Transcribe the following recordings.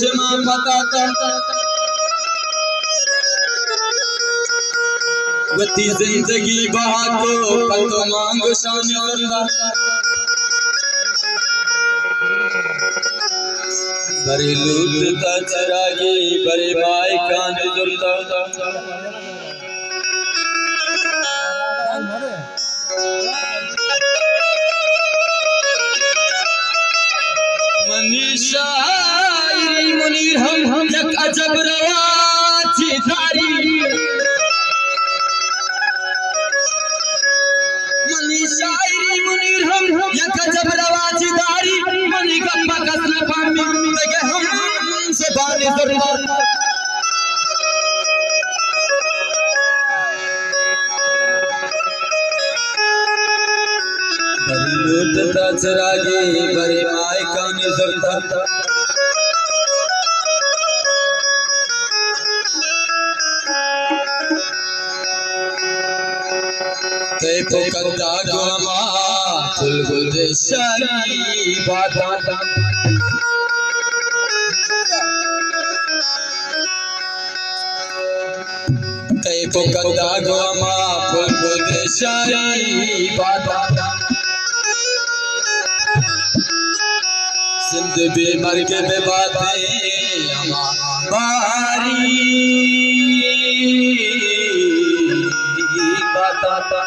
शमा पता वती जिंदगी बहाको पतो मांगो शान बरे लूटता चरागी बरे बाई कान जुरता मनीषा मुनीर हम यक अजब रवाची धारी मनीषा मुनीर हम यक अजब रवाची धारी मनी गप्पा कसना पामी लगे हम से बानी जरूर लूटता चरागी बरे माय कानी जरता ते पोकता गोमा फुलगुल शारी बाता ते पोकता गोमा फुलगुल शारी बाता सिंध बेमर के में बातें हमारी बाता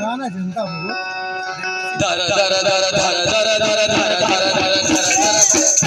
गाना जनता हो धरा धरा धरा धरा धरा धरा धरा धरा